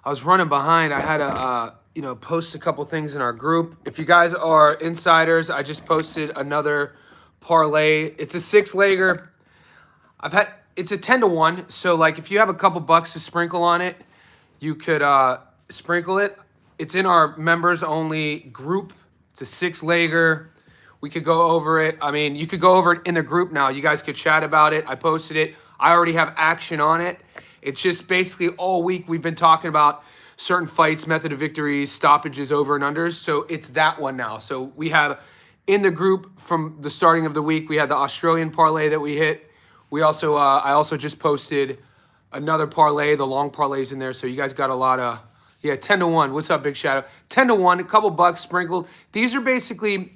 I was running behind. I had to, post a couple things in our group. If you guys are insiders, I just posted another parlay. It's a 6-legger. It's a 10-1. So like, if you have a couple bucks to sprinkle on it, you could sprinkle it. It's in our members only group. It's a 6-legger. We could go over it. I mean, you could go over it in the group now. You guys could chat about it. I posted it. I already have action on it. It's just basically all week we've been talking about certain fights, method of victories, stoppages, over and unders. So it's that one now. So we have in the group from the starting of the week, we had the Australian parlay that we hit. We also, I also just posted another parlay, the long parlays in there. So you guys got a lot of, 10-1. What's up, Big Shadow? 10-1, a couple bucks sprinkled. These are basically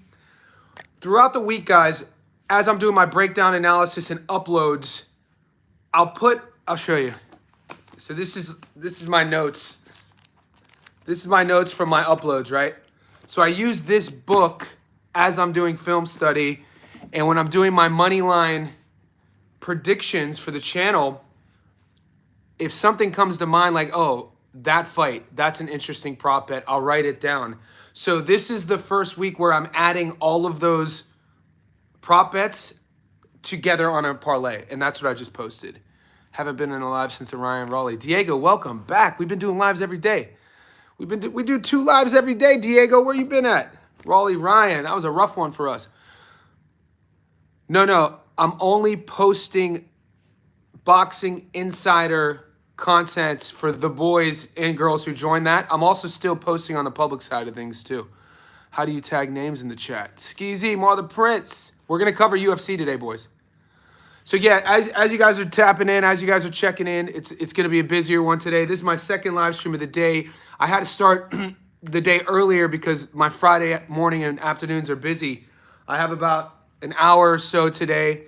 throughout the week, guys, as I'm doing my breakdown analysis and uploads, I'll show you. So this is my notes. This is my notes from my uploads, right? So I use this book as I'm doing film study, and when I'm doing my money line predictions for the channel, if something comes to mind like, oh, that fight, that's an interesting prop bet, I'll write it down. So this is the first week where I'm adding all of those prop bets together on a parlay, and that's what I just posted. Haven't been in a live since the Ryan Raleigh. Diego, welcome back. We've been doing lives every day. We do 2 lives every day. Diego, where you been at? Raleigh Ryan, that was a rough one for us. No, I'm only posting Boxing Insider content for the boys and girls who join that. I'm also still posting on the public side of things too. How do you tag names in the chat? Skeezy, Mar the Prince. We're going to cover UFC today, boys. So yeah, as you guys are tapping in, as you guys are checking in, it's going to be a busier one today. This is my second live stream of the day. I had to start the day earlier because my Friday morning and afternoons are busy. I have about an hour or so today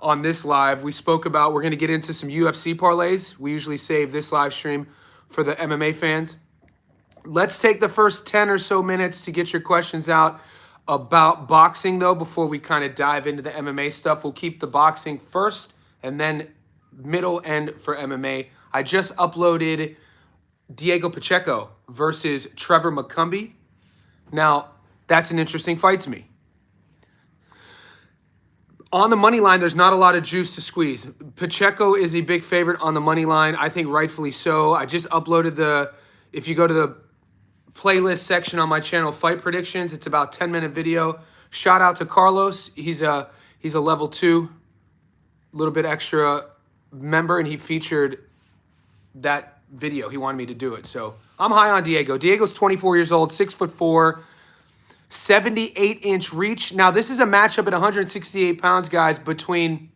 on this live. We spoke about, we're going to get into some UFC parlays. We usually save this live stream for the MMA fans. Let's take the first 10 or so minutes to get your questions out about boxing, though, before we kind of dive into the MMA stuff. We'll keep the boxing first and then middle end for MMA. I just uploaded Diego Pacheco versus Trevor McCumbee. Now, that's an interesting fight to me. On the money line, there's not a lot of juice to squeeze. Pacheco is a big favorite on the money line. I think rightfully so. I just uploaded if you go to the playlist section on my channel, Fight Predictions, it's about 10-minute video. Shout out to Carlos. He's a level 2, a little bit extra member, and he featured that video. He wanted me to do it. So I'm high on Diego. Diego's 24 years old, 6'4", 78-inch reach. Now, this is a matchup at 168 pounds, guys, between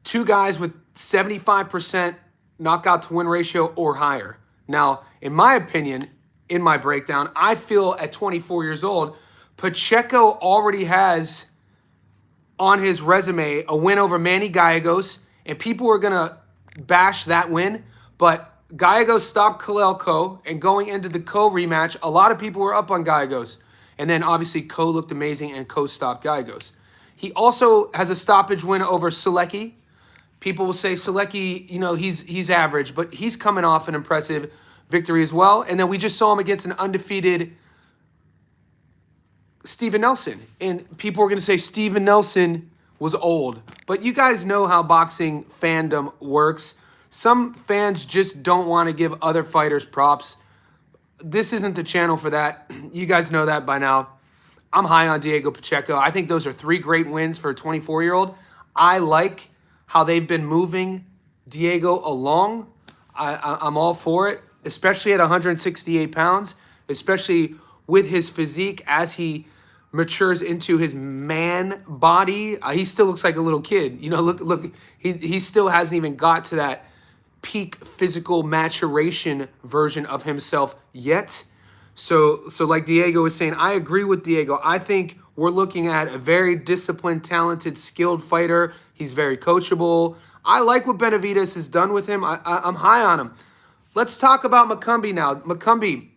two guys with 75% knockout to win ratio or higher. Now, in my opinion, in my breakdown, I feel at 24 years old, Pacheco already has on his resume a win over Manny Gallegos, and people are going to bash that win, but Gallegos stopped Khalil Ko, and going into the Ko rematch, a lot of people were up on Gallegos. And then obviously Ko looked amazing and Ko stopped Gallegos. He also has a stoppage win over Selecki. People will say Selecki, he's average, but he's coming off an impressive victory as well. And then we just saw him against an undefeated Steven Nelson. And people are going to say Steven Nelson was old. But you guys know how boxing fandom works. Some fans just don't want to give other fighters props. This isn't the channel for that. You guys know that by now. I'm high on Diego Pacheco. I think those are 3 great wins for a 24-year-old. I like how they've been moving Diego along. I'm all for it, especially at 168 pounds, especially with his physique as he matures into his man body. He still looks like a little kid. Look, he still hasn't even got to that peak physical maturation version of himself yet. So like Diego was saying, I agree with Diego. I think we're looking at a very disciplined, talented, skilled fighter. He's very coachable. I like what Benavidez has done with him. I'm high on him. Let's talk about McCumbee now. McCumbee,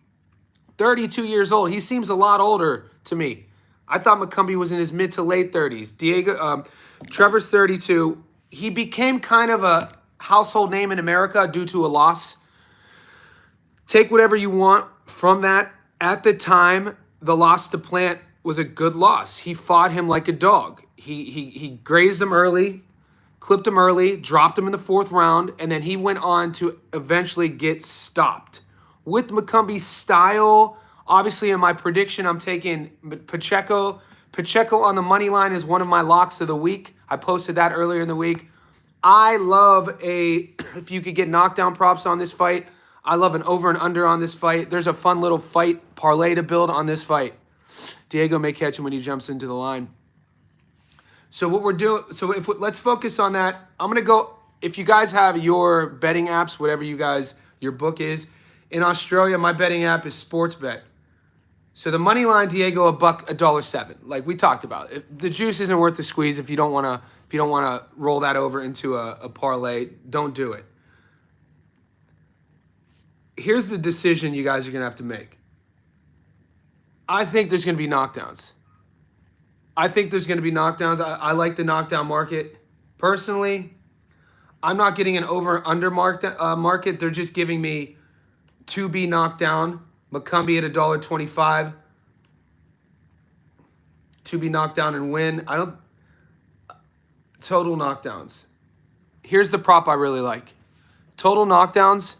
32 years old. He seems a lot older to me. I thought McCumbee was in his mid to late 30s. Trevor's 32. He became kind of a household name in America due to a loss Take whatever you want from that. At the time, the loss to Plant was a good loss. He fought him like a dog. He grazed him early, clipped him early, dropped him in the 4th round, and then he went on to eventually get stopped. With McCumbie's style, obviously in my prediction, I'm taking Pacheco. Pacheco on the money line is one of my locks of the week. I posted that earlier in the week. I love if you could get knockdown props on this fight, I love an over and under on this fight. There's a fun little fight parlay to build on this fight. Diego may catch him when he jumps into the line. So what we're doing, let's focus on that. I'm going to go, if you guys have your betting apps, whatever your book is. In Australia, my betting app is Sportsbet. So the money line, Diego, $1.07, like we talked about. The juice isn't worth the squeeze. If you don't want to roll that over into a parlay, don't do it. Here's the decision you guys are going to have to make. I think there's going to be knockdowns. I like the knockdown market. Personally, I'm not getting an over-under market. They're just giving me to be knocked down. McCumbie at $1.25. To be knocked down and win. Total knockdowns. Here's the prop I really like. Total knockdowns.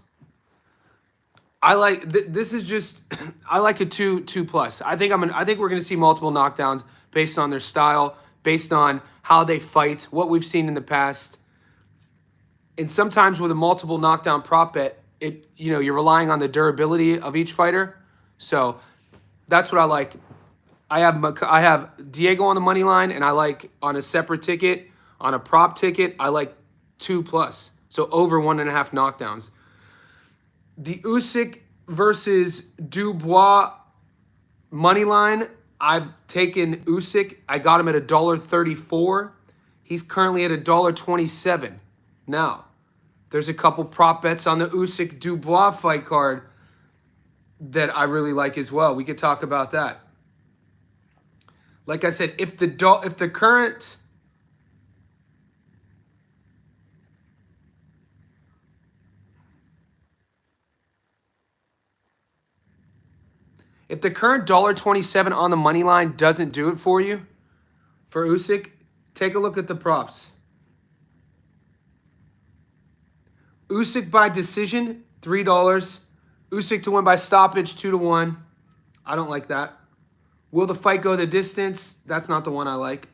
I like this is just I like a 2+. I think we're gonna see multiple knockdowns based on their style, based on how they fight, what we've seen in the past. And sometimes with a multiple knockdown prop bet, you're relying on the durability of each fighter. So that's what I like. I have Diego on the money line, and I like on a separate ticket, on a prop ticket, I like 2+. So over 1.5 knockdowns. The Usyk versus Dubois money line, I've taken Usyk. I got him at $1.34. He's currently at $1.27. Now, there's a couple prop bets on the Usyk Dubois fight card that I really like as well. We could talk about that. Like I said, if the current $1.27 on the money line doesn't do it for you, for Usyk, take a look at the props. Usyk by decision, $3. Usyk to win by stoppage, 2-1. I don't like that. Will the fight go the distance? That's not the one I like.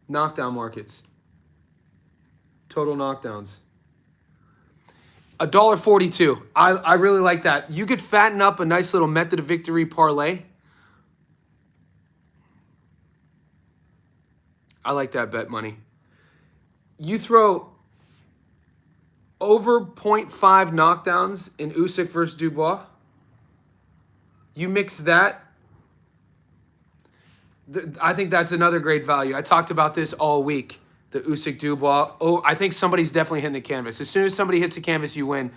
Knockdown markets. Total knockdowns. $1.42. I really like that. You could fatten up a nice little method of victory parlay. I like that bet money. You throw over 0.5 knockdowns in Usyk versus Dubois. You mix that. I think that's another great value. I talked about this all week. The Usyk Dubois. Oh, I think somebody's definitely hitting the canvas. As soon as somebody hits the canvas, you win.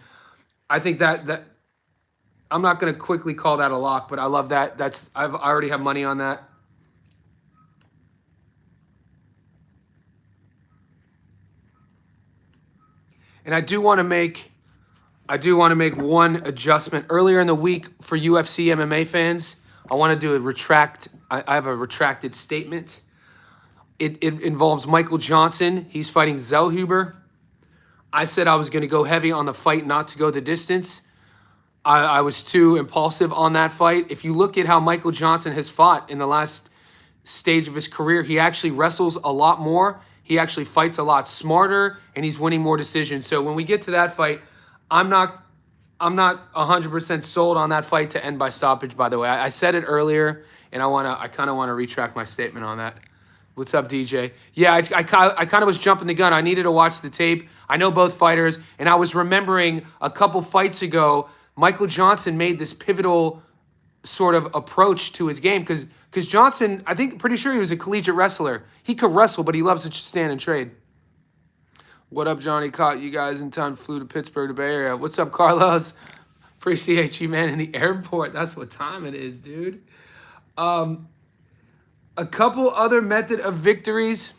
I think that I'm not going to quickly call that a lock, but I love that. I already have money on that. And I do want to make one adjustment. Earlier in the week for UFC MMA fans, I want to do I have a retracted statement. It involves Michael Johnson. He's fighting Zellhuber. I said I was going to go heavy on the fight, not to go the distance. I was too impulsive on that fight. If you look at how Michael Johnson has fought in the last stage of his career, he actually wrestles a lot more. He actually fights a lot smarter, and he's winning more decisions. So when we get to that fight, I'm not 100% sold on that fight to end by stoppage, by the way. I said it earlier, and I kind of want to retract my statement on that. What's up, DJ? Yeah, I kind of was jumping the gun. I needed to watch the tape. I know both fighters, and I was remembering a couple fights ago, Michael Johnson made this pivotal sort of approach to his game because Johnson, pretty sure he was a collegiate wrestler. He could wrestle, but he loves to stand and trade. What up, Johnny? Caught you guys in time. Flew to Pittsburgh, to Bay Area. What's up, Carlos? Appreciate you, man, in the airport. That's what time it is, dude. A couple other method of victories.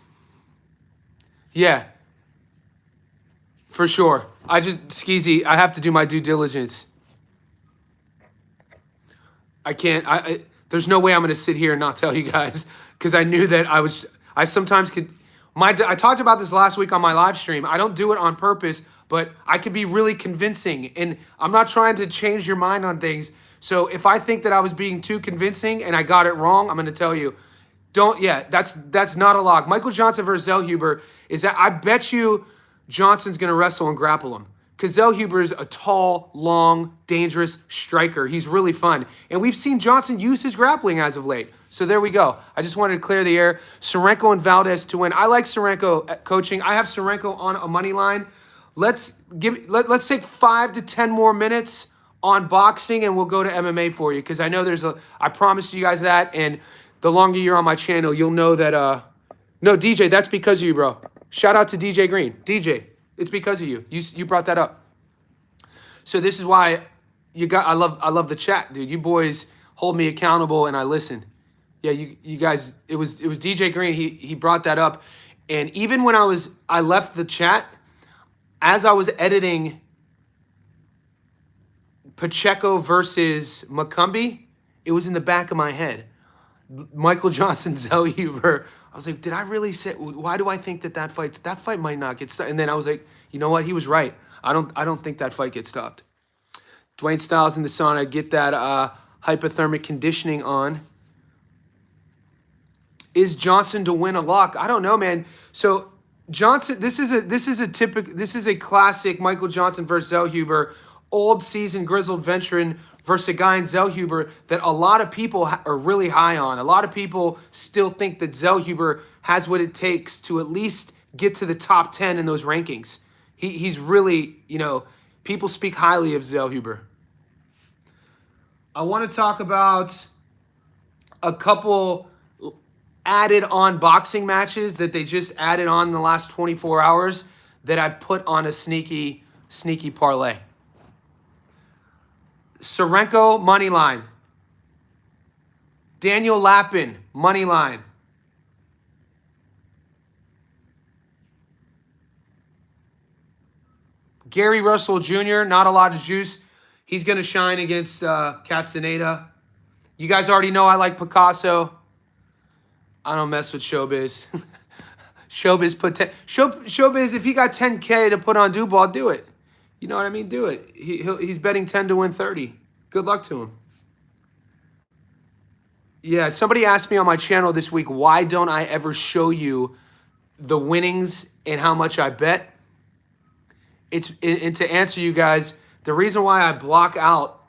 Yeah. For sure. Skeezy, I have to do my due diligence. I can't, there's no way I'm going to sit here and not tell you guys because I knew that I sometimes could, I talked about this last week on my live stream. I don't do it on purpose, but I could be really convincing, and I'm not trying to change your mind on things. So if I think that I was being too convincing and I got it wrong, I'm going to tell you, that's not a lock. Michael Johnson versus Zellhuber is that I bet you Johnson's going to wrestle and grapple him. Because Zellhuber is a tall, long, dangerous striker. He's really fun. And we've seen Johnson use his grappling as of late. So there we go. I just wanted to clear the air. Sorenko and Valdez to win. I like Sorenko coaching. I have Sorenko on a money line. Let's take 5 to 10 more minutes on boxing, and we'll go to MMA for you. Because I know I promised you guys that. And the longer you're on my channel, you'll know that, no, DJ, that's because of you, bro. Shout out to DJ Green. DJ. It's because of you. You brought that up. So this is why I love the chat, dude. You boys hold me accountable and I listen. Yeah, you guys, it was DJ Green. He brought that up. And even when I left the chat, as I was editing Pacheco versus Macumbi, it was in the back of my head. Michael Johnson, Zellhuber. I was like, did I really say? Why do I think that fight might not get stopped? And then I was like, you know what? He was right. I don't think that fight gets stopped. Dwayne Styles in the sauna. Get that hypothermic conditioning on. Is Johnson to win a lock? I don't know, man. So Johnson, this is a classic Michael Johnson versus Zellhuber, old seasoned grizzled veteran versus a guy in Zellhuber that a lot of people are really high on. A lot of people still think that Zellhuber has what it takes to at least get to the top 10 in those rankings. He's really, people speak highly of Zellhuber. I want to talk about a couple added on boxing matches that they just added on in the last 24 hours that I've put on a sneaky parlay. Sorenko, money line. Daniel Lappin, money line. Gary Russell Jr., not a lot of juice. He's going to shine against Castaneda. You guys already know I like Picasso. I don't mess with Showbiz. Showbiz, if he got 10K to put on Duval, do it. You know what I mean? Do it. He's betting 10 to win 30. Good luck to him. Yeah, somebody asked me on my channel this week, why don't I ever show you the winnings and how much I bet? And to answer you guys, the reason why I block out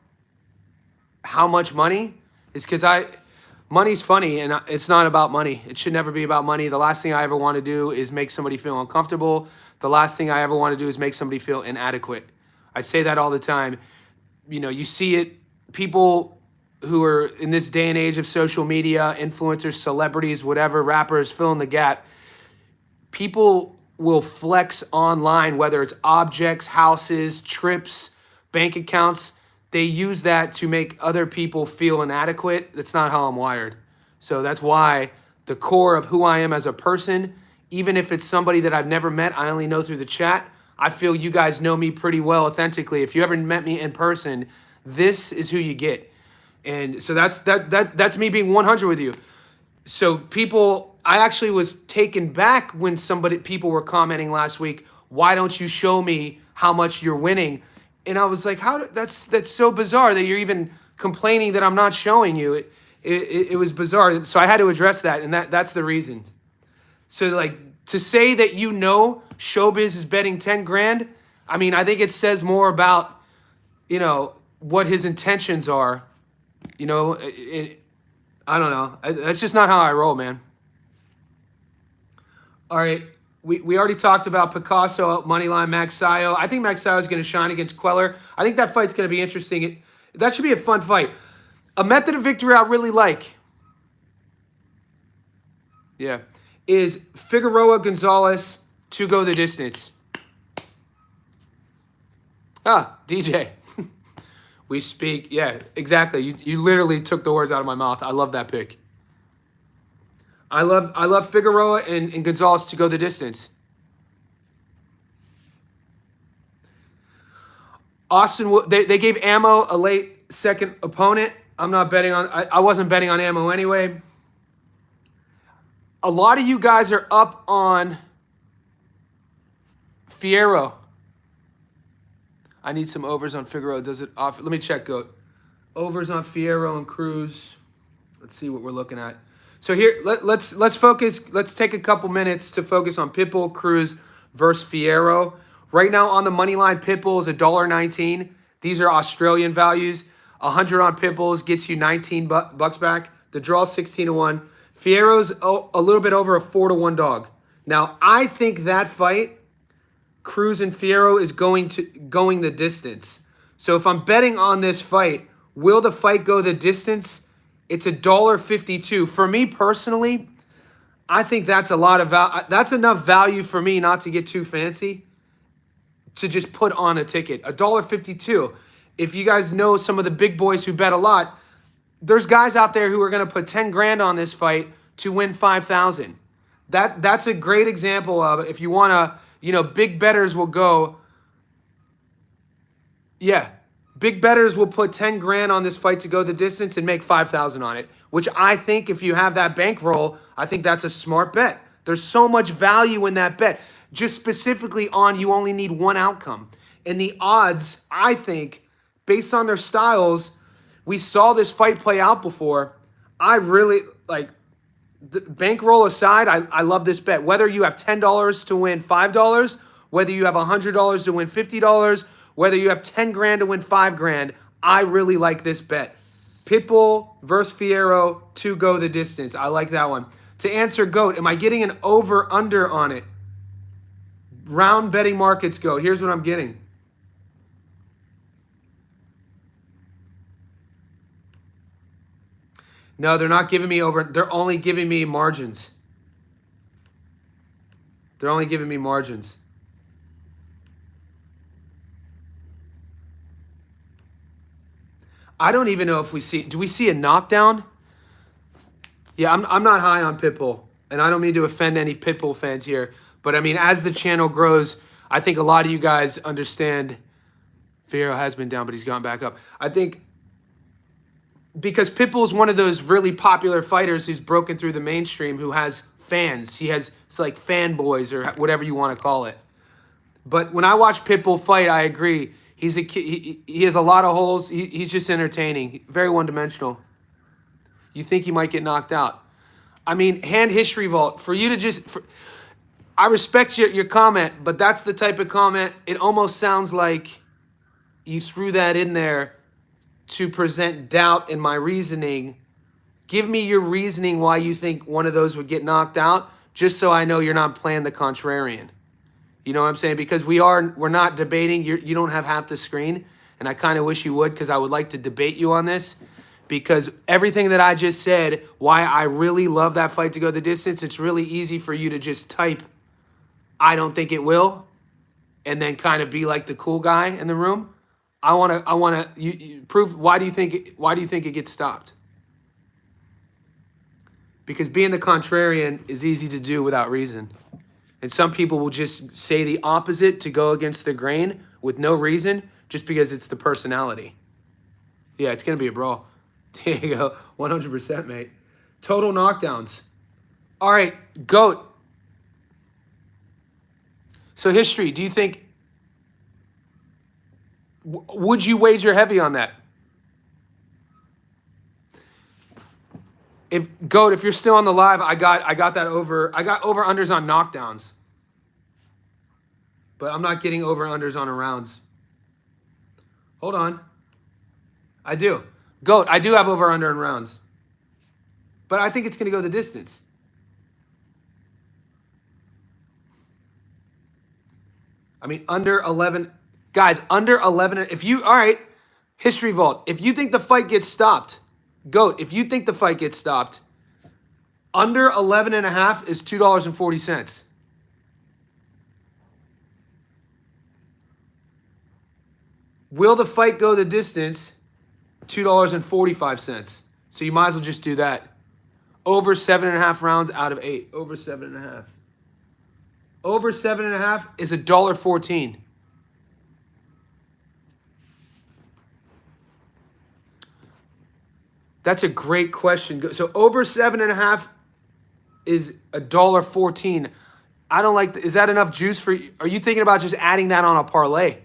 how much money is because money's funny, and it's not about money. It should never be about money. The last thing I ever want to do is make somebody feel uncomfortable. The last thing I ever want to do is make somebody feel inadequate. I say that all the time. You see it, people who are in this day and age of social media, influencers, celebrities, whatever, rappers, fill in the gap. People will flex online, whether it's objects, houses, trips, bank accounts. They use that to make other people feel inadequate. That's not how I'm wired. So that's why the core of who I am as a person, even if it's somebody that I've never met, I only know through the chat, I feel you guys know me pretty well authentically. If you ever met me in person, this is who you get. And so that's me being 100 with you. So I actually was taken back when people were commenting last week, why don't you show me how much you're winning? And I was like, that's so bizarre that you're even complaining that I'm not showing you. It was bizarre. So I had to address that, and that's the reason. So to say that Showbiz is betting 10 grand, I mean, I think it says more about, what his intentions are. I don't know. That's just not how I roll, man. All right. We already talked about Picasso, moneyline, Magsayo. I think Magsayo is going to shine against Queller. I think that fight's going to be interesting. That should be a fun fight. A method of victory I really like, is Figueroa Gonzalez to go the distance. DJ. We speak. Yeah, exactly. You literally took the words out of my mouth. I love that pick. I love Figueroa and Gonzalez to go the distance. They gave Ammo a late second opponent. I'm not betting on. I wasn't betting on Ammo anyway. A lot of you guys are up on Fierro. I need some overs on Figueroa. Does it offer? Let me check, Goat. Overs on Fierro and Cruz. Let's see what we're looking at. So here, let's focus. Let's take a couple minutes to focus on Pitbull, Cruz versus Fierro. Right now on the money line, Pitbull is $1.19. These are Australian values. 100 on Pitbulls gets you 19 bucks back. The draw is 16-1. Fierro's a little bit over a 4-1 dog. Now I think that fight, Cruz and Fierro, is going the distance. So if I'm betting on this fight, will the fight go the distance? It's $1.52. For me personally, I think that's a lot of that's enough value for me not to get too fancy to just put on a ticket. $1.52. If you guys know some of the big boys who bet a lot, there's guys out there who are going to put 10 grand on this fight to win 5,000. That's a great example of, if you want to, big bettors will go, yeah, big bettors will put 10 grand on this fight to go the distance and make 5,000 on it, which I think if you have that bankroll, I think that's a smart bet. There's so much value in that bet, just specifically on you only need one outcome. And the odds, I think, based on their styles, we saw this fight play out before. I really, the bankroll aside, I love this bet. Whether you have $10 to win $5, whether you have $100 to win $50, whether you have 10 grand to win 5 grand, I really like this bet. Pitbull versus Fierro to go the distance. I like that one. To answer Goat, am I getting an over-under on it? Round betting markets, Goat. Here's what I'm getting. No, they're not giving me over. They're only giving me margins. They're only giving me margins. I don't even know if do we see a knockdown? Yeah, I'm not high on Pitbull, and I don't mean to offend any Pitbull fans here, but I mean, as the channel grows, I think a lot of you guys understand Fierro has been down, but he's gone back up. I think because Pitbull's one of those really popular fighters who's broken through the mainstream, who has fans. It's like fanboys or whatever you want to call it. But when I watch Pitbull fight, I agree. He has a lot of holes. He's just entertaining. Very one-dimensional. You think he might get knocked out. I mean, hand history vault. For you to just... I respect your comment, but that's the type of comment, it almost sounds like you threw that in there to present doubt in my reasoning. Give me your reasoning why you think one of those would get knocked out, just so I know you're not playing the contrarian. You know what I'm saying? Because we're not debating. You don't have half the screen, and I kind of wish you would, because I would like to debate you on this. Because everything that I just said, why I really love that fight to go the distance, it's really easy for you to just type, I don't think it will, and then kind of be like the cool guy in the room. I want to you prove, why do you think it gets stopped? Because being the contrarian is easy to do without reason. And some people will just say the opposite to go against the grain with no reason, just because it's the personality. Yeah, it's going to be a brawl. There you go. 100%, mate. Total knockdowns. All right, Goat. So history, do you think... Would you wager heavy on that? If you're still on the live, I got that over. I got over unders on knockdowns, but I'm not getting over unders on rounds. Hold on, I do. Goat, I do have over under in rounds, but I think it's going to go the distance. I mean, under 11. Guys, under 11, all right, History Vault, if you think the fight gets stopped, Goat, if you think the fight gets stopped, under 11.5 is $2.40. Will the fight go the distance? $2.45. So you might as well just do that. Over 7.5 rounds out of 8. Over 7.5. Over 7.5 is $1.14. That's a great question. So over 7.5 is $1.14. I don't like. Is that enough juice for you? Are you thinking about just adding that on a parlay?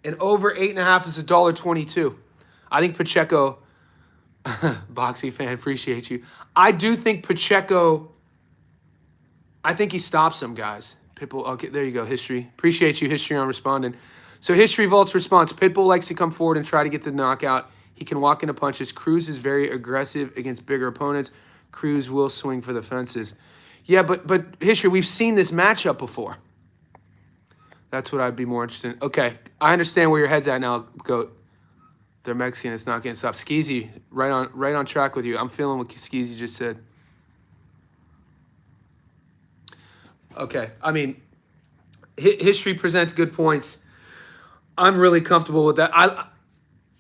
And over 8.5 is $1.22. I think Pacheco, Boxy fan, appreciate you. I do think Pacheco. I think he stops some guys. Pitbull. Okay, there you go. History. Appreciate you, History, on responding. So History Vault's response: Pitbull likes to come forward and try to get the knockout. He can walk into punches. Cruz is very aggressive against bigger opponents. Cruz will swing for the fences. Yeah, but History, we've seen this matchup before. That's what I'd be more interested in. Okay, I understand where your head's at now, Goat. They're Mexican. It's not getting stopped. Skeezy, right on track with you. I'm feeling what Skeezy just said. Okay, I mean, History presents good points. I'm really comfortable with that.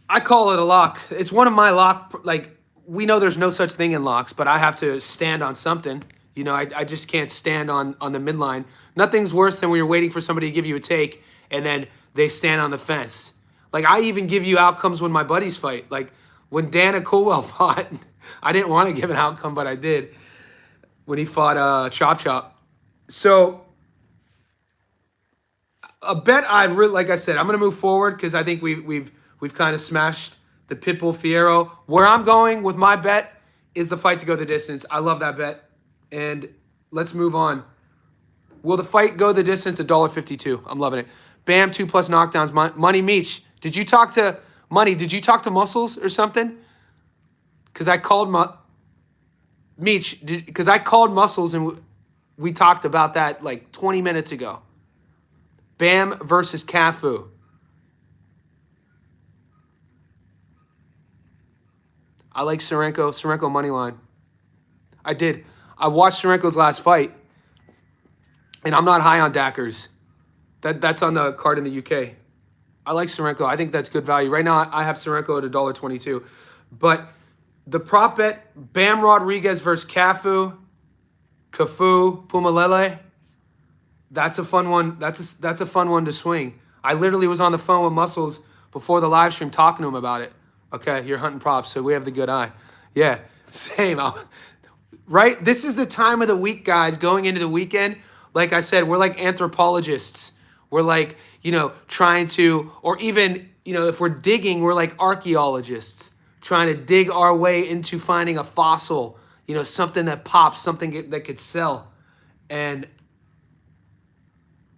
I call it a lock. It's one of my lock. Like, we know there's no such thing in locks, but I have to stand on something. You know, I just can't stand on the midline. Nothing's worse than when you're waiting for somebody to give you a take and then they stand on the fence. Like, I even give you outcomes when my buddies fight. Like, when Dana Colwell fought, I didn't want to give an outcome, but I did. When he fought Chop Chop. So, a bet I really, like I said, I'm going to move forward because I think we've kind of smashed the Pitbull Fierro. Where I'm going with my bet is the fight to go the distance. I love that bet. And let's move on. Will the fight go the distance? $1.52. I'm loving it. Bam, 2+ knockdowns. Money Meech. Did you talk to Money? Did you talk to Muscles or something? Because I called Meech. Because I called Muscles and we talked about that like 20 minutes ago. Bam versus Cafu. I like Sorenko money line. I did. I watched Sorenko's last fight, and I'm not high on Dackers. That's on the card in the UK. I like Sorenko. I think that's good value. Right now, I have Sorenko at $1.22. But the prop bet, Bam Rodriguez versus Cafu, Pumalele, that's a fun one. That's a fun one to swing. I literally was on the phone with Muscles before the live stream talking to him about it. Okay, you're hunting props, so we have the good eye. Yeah, same. Right? This is the time of the week, guys, going into the weekend. Like I said, we're like anthropologists. We're like, trying to, or even, if we're digging, we're like archaeologists trying to dig our way into finding a fossil, something that pops, something that could sell. And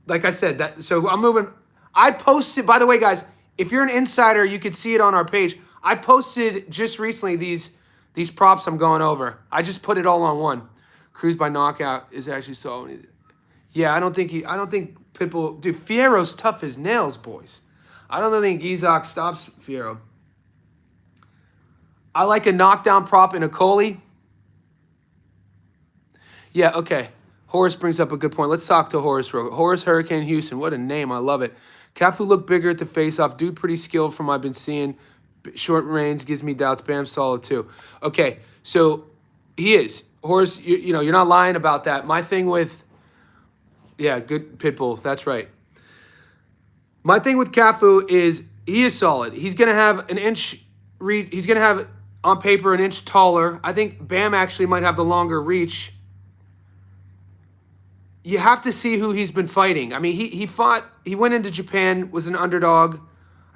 like I said, so I'm moving. I posted, by the way, guys, if you're an insider, you could see it on our page. I posted just recently these props I'm going over. I just put it all on one. Cruz by knockout is actually so. Yeah, I don't think Pitbull. Dude, Fierro's tough as nails, boys. I don't think Gizak stops Fierro. I like a knockdown prop in a Coley. Yeah, okay. Horace brings up a good point. Let's talk to Horace. Horace Hurricane Houston. What a name. I love it. Cafu looked bigger at the face-off. Dude pretty skilled from what I've been seeing. Short range gives me doubts. Bam, solid too. Okay, so he is. Horace, you're not lying about that. My thing with, yeah, good Pitbull. That's right. My thing with Cafu is he is solid. He's going to have an inch reach. He's going to have, on paper, an inch taller. I think Bam actually might have the longer reach. You have to see who he's been fighting. I mean, he went into Japan, was an underdog,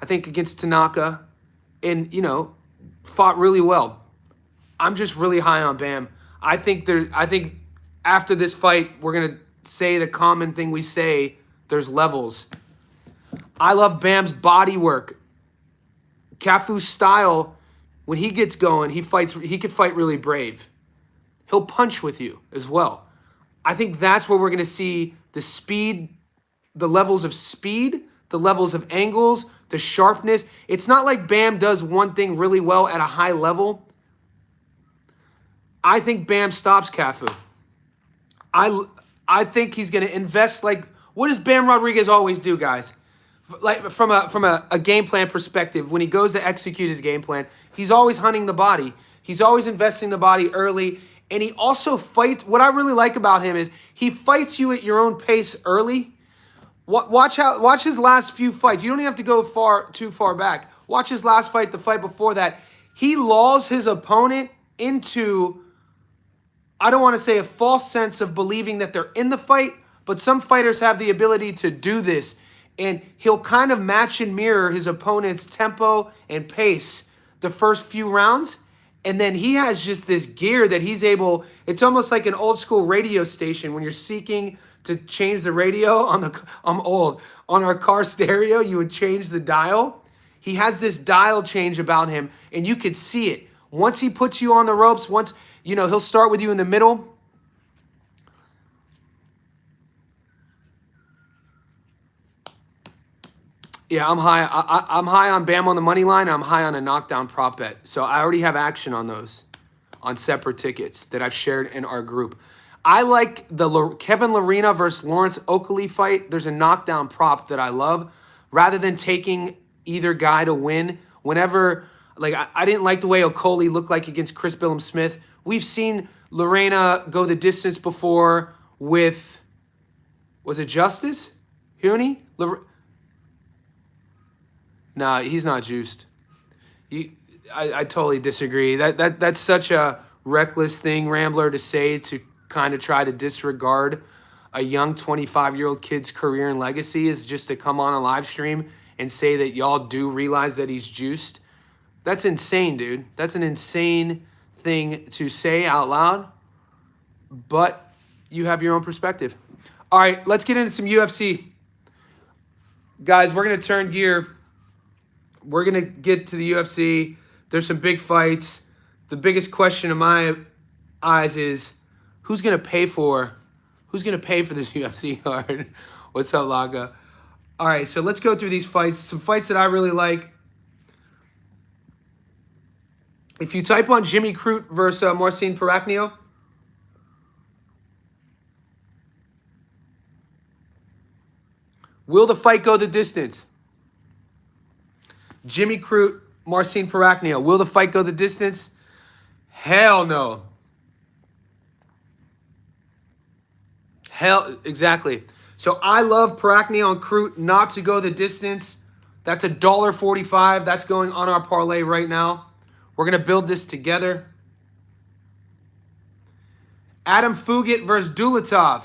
I think, against Tanaka, and, fought really well. I'm just really high on Bam. I think after this fight, we're going to say the common thing we say, there's levels. I love Bam's body work. Cafu's style, when he gets going, he could fight really brave. He'll punch with you as well. I think that's where we're going to see the speed, the levels of speed, the levels of angles, the sharpness. It's not like Bam does one thing really well at a high level. I think Bam stops Cafu. I think he's going to invest. Like, what does Bam Rodriguez always do, guys? Like, from a game plan perspective, when he goes to execute his game plan, he's always hunting the body. He's always investing the body early. And he also fights. What I really like about him is he fights you at your own pace early, Watch his last few fights. You don't even have to go too far back. Watch his last fight, the fight before that. He lulls his opponent into, I don't want to say a false sense of believing that they're in the fight, but some fighters have the ability to do this. And he'll kind of match and mirror his opponent's tempo and pace the first few rounds. And then he has just this gear that he's able, it's almost like an old school radio station when you're seeking to change the radio I'm old, on our car stereo, you would change the dial. He has this dial change about him, and you could see it. Once he puts you on the ropes, he'll start with you in the middle. Yeah, I'm high. I'm high on Bam on the money line. And I'm high on a knockdown prop bet. So I already have action on those, on separate tickets that I've shared in our group. I like the Kevin Lerena versus Lawrence Oakley fight. There's a knockdown prop that I love. Rather than taking either guy to win, whenever, like, I didn't like the way Oakley looked like against Chris Billum-Smith. We've seen Lerena go the distance before with, was it Justice Huni? Nah, he's not juiced. I totally disagree. That's such a reckless thing, Rambler, to say, to kind of try to disregard a young 25-year-old kid's career and legacy, is just to come on a live stream and say that y'all do realize that he's juiced. That's insane, dude. That's an insane thing to say out loud, but you have your own perspective. All right, let's get into some UFC. Guys, we're going to turn gear. We're going to get to the UFC. There's some big fights. The biggest question in my eyes is who's going to pay for this UFC card? What's up, Laga? All right, so let's go through these fights. Some fights that I really like. If you type on Jimmy Crute versus Marcin Paraknio, will the fight go the distance? Jimmy Crute, Marcin Paraknio. Will the fight go the distance? Hell no. Exactly. So I love Paraknio and Crute not to go the distance. That's $1.45. That's going on our parlay right now. We're going to build this together. Adam Fugit versus Dulatov.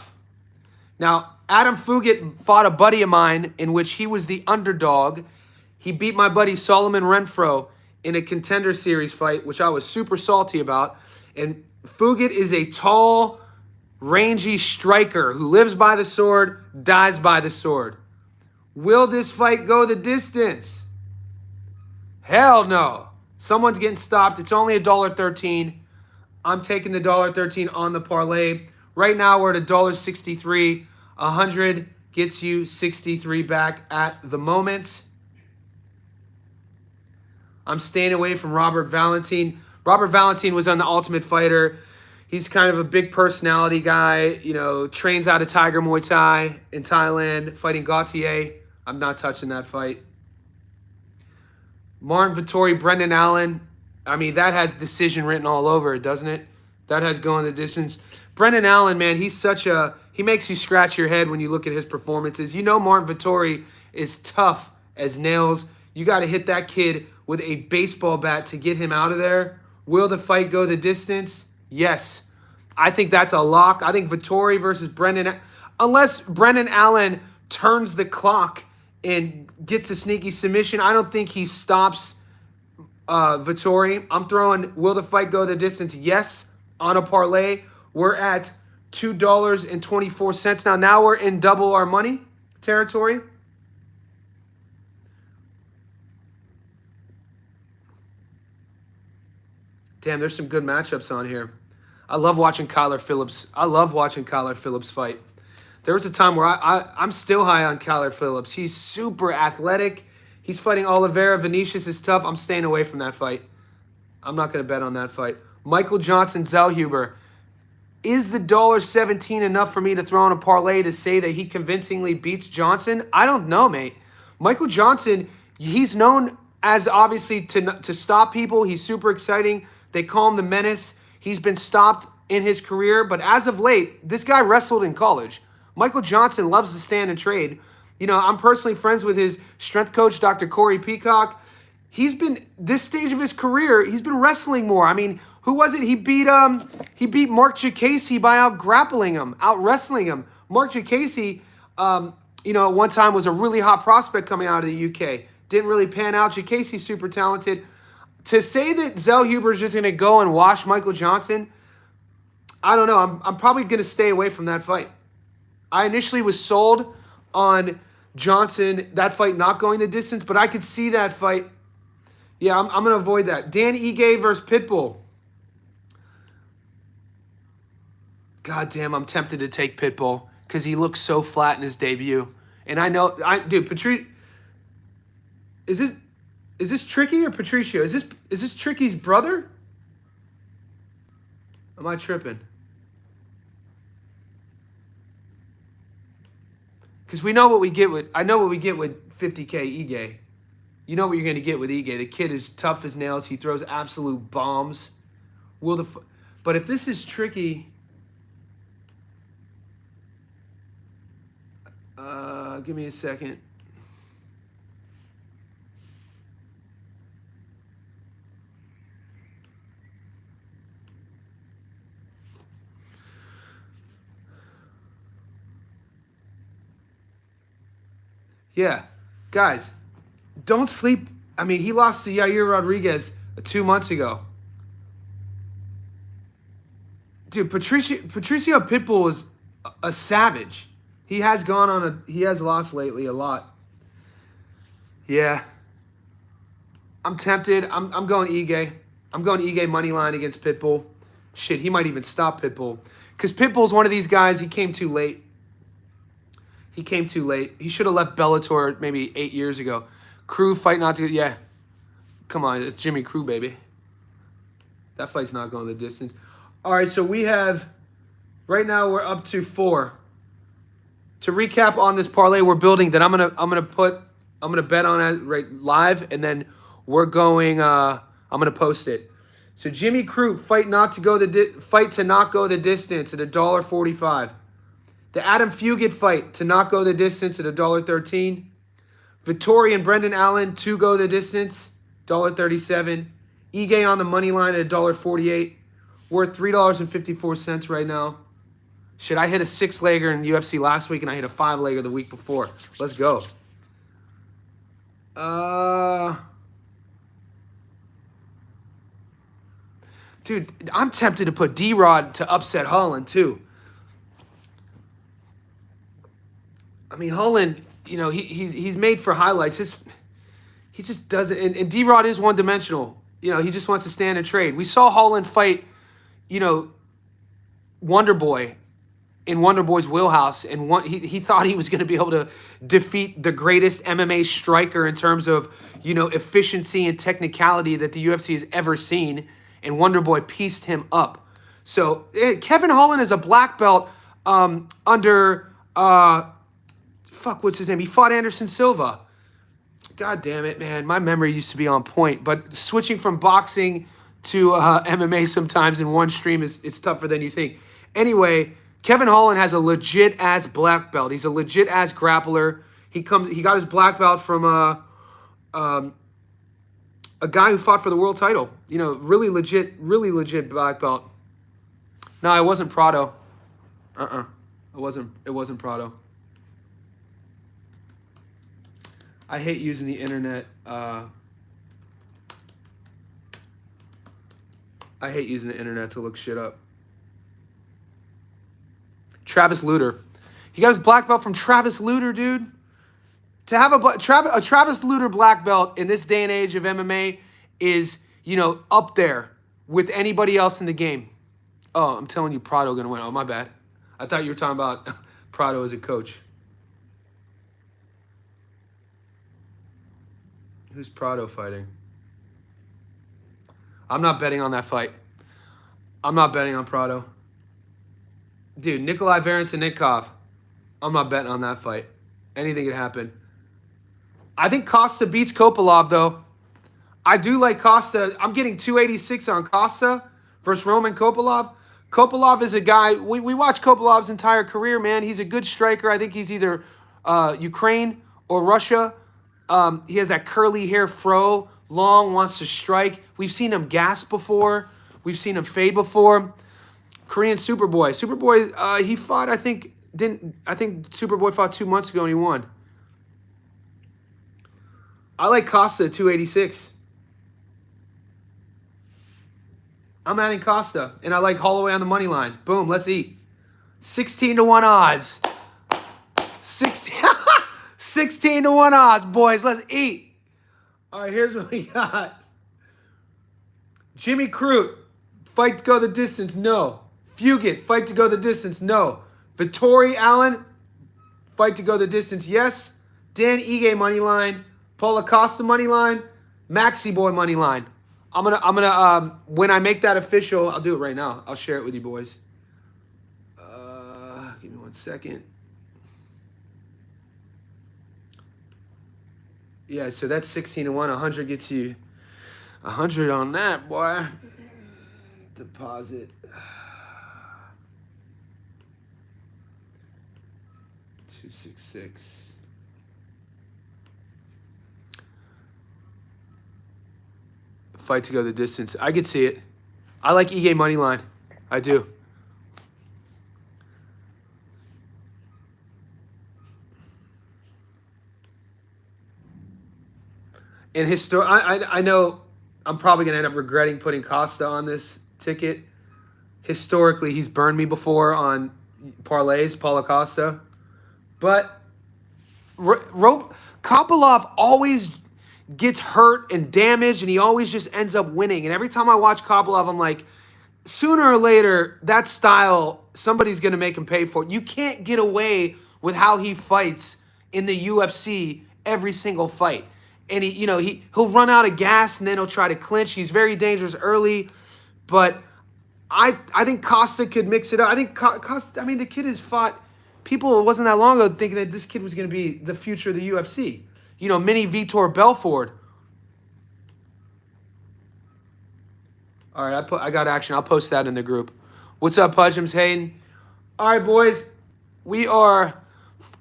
Now, Adam Fugit fought a buddy of mine in which he was the underdog. He beat my buddy Solomon Renfro in a Contender Series fight, which I was super salty about. And Fugit is a tall, rangy striker who lives by the sword, dies by the sword. Will this fight go the distance? Hell no. Someone's getting stopped. It's only $1.13. I'm taking the $1.13 on the parlay. Right now we're at $1.63. 100 gets you 63 back at the moment. I'm staying away from Robert Valentin. Robert Valentin was on The Ultimate Fighter. He's kind of a big personality guy, trains out of Tiger Muay Thai in Thailand, fighting Gautier. I'm not touching that fight. Martin Vettori, Brendan Allen. I mean, that has decision written all over it, doesn't it? That has going the distance. Brendan Allen, man, he makes you scratch your head when you look at his performances. Martin Vettori is tough as nails. You got to hit that kid with a baseball bat to get him out of there. Will the fight go the distance? Yes. I think that's a lock. I think Vettori versus Brendan, unless Brendan Allen turns the clock and gets a sneaky submission, I don't think he stops Vettori. I'm throwing will the fight go the distance? Yes, on a parlay. We're at $2.24 now. Now we're in double our money territory. Damn, there's some good matchups on here. I love watching Kyler Phillips fight. There was a time where I'm still high on Kyler Phillips. He's super athletic. He's fighting Oliveira. Vinicius is tough. I'm staying away from that fight. I'm not going to bet on that fight. Michael Johnson, Zellhuber. Is the $1.17 enough for me to throw in a parlay to say that he convincingly beats Johnson? I don't know, mate. Michael Johnson, he's known as obviously to stop people. He's super exciting. They call him the Menace. He's been stopped in his career, but as of late, this guy wrestled in college. Michael Johnson loves to stand and trade. You know, I'm personally friends with his strength coach, Dr. Corey Peacock. He's been this stage of his career, he's been wrestling more. I mean, who was it? He beat Mark Jacasey by out grappling him, out wrestling him. Mark Jacasey, you know, at one time was a really hot prospect coming out of the UK. Didn't really pan out. Jacasey's super talented. To say that Zell Huber's just going to go and wash Michael Johnson, I don't know. I'm probably going to stay away from that fight. I initially was sold on Johnson, that fight not going the distance, but I could see that fight. Yeah, I'm going to avoid that. Dan Ige versus Pitbull. God damn, I'm tempted to take Pitbull because he looks so flat in his debut. And I know, dude, is this Tricky or Patricio? Is this Tricky's brother? Am I tripping? Because I know what we get with 50K Ige. You know what you're going to get with Ige. The kid is tough as nails. He throws absolute bombs. But if this is Tricky, give me a second. Yeah, guys, don't sleep. I mean, he lost to Yair Rodriguez 2 months ago. Dude, Patricio Pitbull is a savage. He has lost lately a lot. Yeah. I'm tempted. I'm going Ige. I'm going Ige money line against Pitbull. Shit, he might even stop Pitbull. Because Pitbull's one of these guys, he came too late. He should have left Bellator maybe 8 years ago. Crew fight not to... Yeah. Come on, it's Jimmy Crew, baby. That fight's not going the distance. All right, so we have... Right now, we're up to 4. To recap on this parlay we're building, that I'm gonna bet on it right live, and then we're going. I'm gonna post it. So Jimmy Crute fight to not go the distance at $1.45. The Adam Fugit fight to not go the distance at $1.13. Vittori and Brendan Allen to go the distance, $1.37. Ige on the money line at $1.48. We're at $3.54 right now. Shit, I hit a 6-legger in UFC last week, and I hit a 5-legger the week before. Let's go. Dude, I'm tempted to put D-Rod to upset Holland, too. I mean, Holland, you know, he's made for highlights. He just doesn't, and D-Rod is one-dimensional. You know, he just wants to stand and trade. We saw Holland fight, you know, Wonder Boy in Wonder Boy's wheelhouse, and he thought he was going to be able to defeat the greatest MMA striker in terms of, you know, efficiency and technicality that the UFC has ever seen, and Wonder Boy pieced him up. So Kevin Holland is a black belt under what's his name? He fought Anderson Silva. God damn it, man! My memory used to be on point, but switching from boxing to MMA sometimes in one stream is tougher than you think. Anyway. Kevin Holland has a legit-ass black belt. He's a legit-ass grappler. He got his black belt from a guy who fought for the world title. You know, really legit black belt. No, it wasn't Prado. It wasn't Prado. I hate using the internet. I hate using the internet to look shit up. Travis Lutter. He got his black belt from Travis Lutter, dude. To have a Travis Lutter black belt in this day and age of MMA is, you know, up there with anybody else in the game. Oh, I'm telling you, Prado going to win. Oh, my bad. I thought you were talking about Prado as a coach. Who's Prado fighting? I'm not betting on that fight. I'm not betting on Prado. Dude, Nikolai Varentonikov. I'm not betting on that fight. Anything could happen. I think Costa beats Kopylov, though. I do like Costa. I'm getting 286 on Costa versus Roman Kopylov. Kopylov is a guy, we watched Kopylov's entire career, man. He's a good striker. I think he's either Ukraine or Russia. He has that curly hair fro, long, wants to strike. We've seen him gas before. We've seen him fade before. Korean Superboy. Superboy, he fought, I think Superboy fought 2 months ago and he won. I like Costa at 286. I'm adding Costa, and I like Holloway on the money line. Boom, let's eat. 16-1 odds. 16-1 odds, boys. Let's eat. All right, here's what we got. Jimmy Crute, fight to go the distance, no. Fugit, fight to go the distance, no. Vittori Allen, fight to go the distance, yes. Dan Ige money line. Paulo Costa money line. Maxi Boy money line. I'm gonna when I make that official, I'll do it right now. I'll share it with you boys. Give me 1 second. Yeah, so that's 16-1. 100 gets you 100 on that, boy. Deposit. 266. Fight to go the distance. I could see it. I like Ige money line. I do. And I know I'm probably gonna end up regretting putting Costa on this ticket. Historically, he's burned me before on parlays, Paulo Costa. But Kopylov always gets hurt and damaged, and he always just ends up winning. And every time I watch Kopylov, I'm like, sooner or later, that style, somebody's going to make him pay for it. You can't get away with how he fights in the UFC every single fight. And he'll run out of gas, and then he'll try to clinch. He's very dangerous early, but I think Costa could mix it up. I think Costa, the kid has fought people. It wasn't that long ago thinking that this kid was going to be the future of the UFC. Mini Vitor Belfort. All right, I got action. I'll post that in the group. What's up, Pudgems Hayden? All right, boys. We are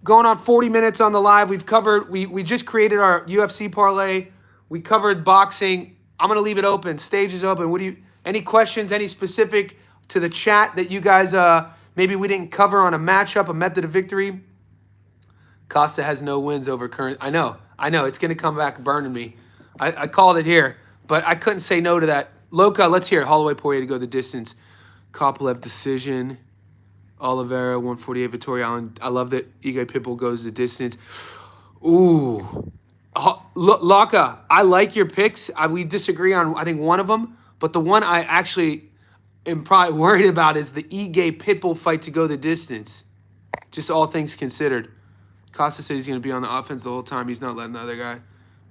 going on 40 minutes on the live. We've covered, we just created our UFC parlay. We covered boxing. I'm going to leave it open. Stage is open. Any questions, any specific to the chat that you guys maybe we didn't cover on a matchup, a method of victory? Costa has no wins over current. I know. It's going to come back burning me. I called it here, but I couldn't say no to that. Loca, let's hear it. Holloway Poirier to go the distance. Kopylov decision. Oliveira, 148. Vittori Allen. I love that Ige Pitbull goes the distance. Ooh. Loca, I like your picks. We disagree on, I think, one of them, but the one I actually am probably worried about is the Ige Pitbull fight to go the distance. Just all things considered. Costa said he's going to be on the offense the whole time. He's not letting the other guy.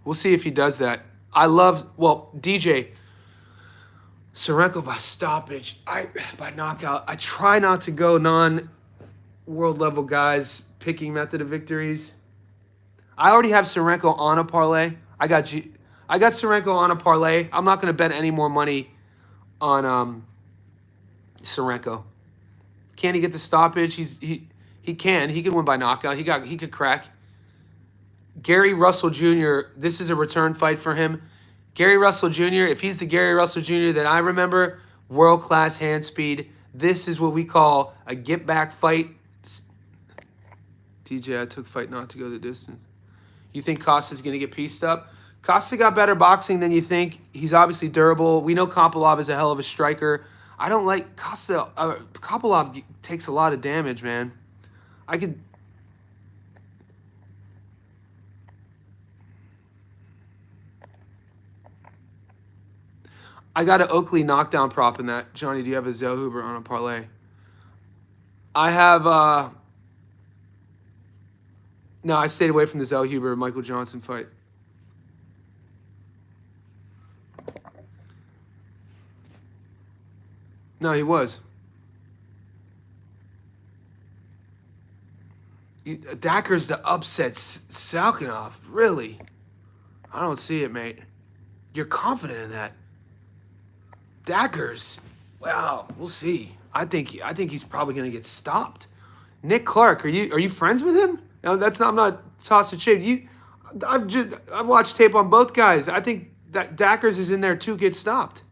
We'll see if he does that. DJ, Sorenko by stoppage, by knockout. I try not to go non-world level guys picking method of victories. I already have Sorenko on a parlay. I got Sorenko on a parlay. I'm not going to bet any more money on Sorenko. Can he get the stoppage? He can win by knockout. He could crack. Gary Russell Jr., this is a return fight for him. Gary Russell Jr., if he's the Gary Russell Jr. that I remember, world-class hand speed. This is what we call a get-back fight. DJ, I took fight not to go the distance. You think Costa's going to get pieced up? Costa got better boxing than you think. He's obviously durable. We know Kopylov is a hell of a striker. I don't like Costa. Kopylov takes a lot of damage, man. I got an Oakley knockdown prop in that. Johnny, do you have a Zellhuber on a parlay? I have, no, I stayed away from the Zellhuber Michael Johnson fight. No, he was. Dacker's the upset. Salkinov, really? I don't see it, mate. You're confident in that. Daggers. Wow, we'll see. I think he's probably gonna get stopped. Nick Clark, are you friends with him? Now, I'm not tossing shade. I've watched tape on both guys. I think that Dackers is in there too, gets stopped.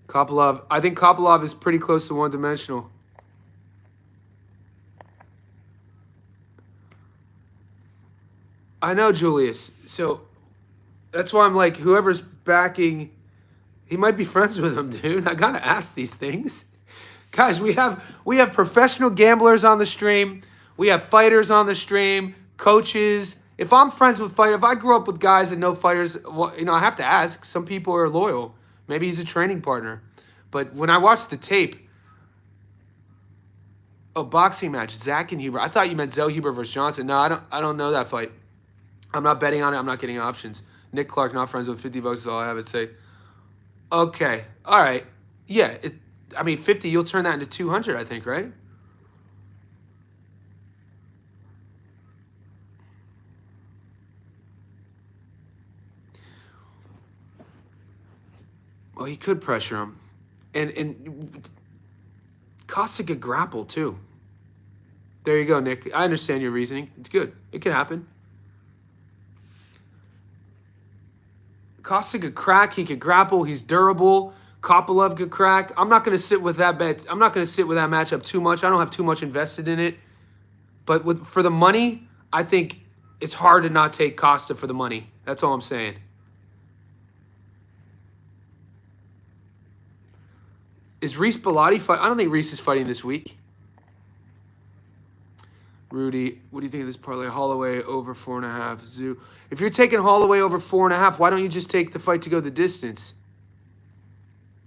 Kopylov, I think Kopylov is pretty close to one-dimensional. I know, Julius. So that's why I'm like, whoever's backing, he might be friends with him, dude. I gotta ask these things. Guys, we have professional gamblers on the stream. We have fighters on the stream, coaches. If I'm friends with fighters, if I grew up with guys and know fighters, well, I have to ask. Some people are loyal. Maybe he's a training partner. But when I watched the tape, a boxing match, Zach and Huber. I thought you meant Zoe Huber versus Johnson. No, I don't know that fight. I'm not betting on it. I'm not getting options. Nick Clark, not friends with 50 bucks is all I have to say. Okay. All right. Yeah. 50, you'll turn that into 200, I think, right? Well, he could pressure him. And Costa could grapple, too. There you go, Nick. I understand your reasoning. It's good. It could happen. Costa could crack. He could grapple. He's durable. Kopylov could crack. I'm not going to sit with that bet. I'm not going to sit with that matchup too much. I don't have too much invested in it. But for the money, I think it's hard to not take Costa for the money. That's all I'm saying. Is Reese Bellotti fight? I don't think Reese is fighting this week. Rudy, what do you think of this parlay? Holloway over 4.5. Zoo. If you're taking Holloway over 4.5, why don't you just take the fight to go the distance?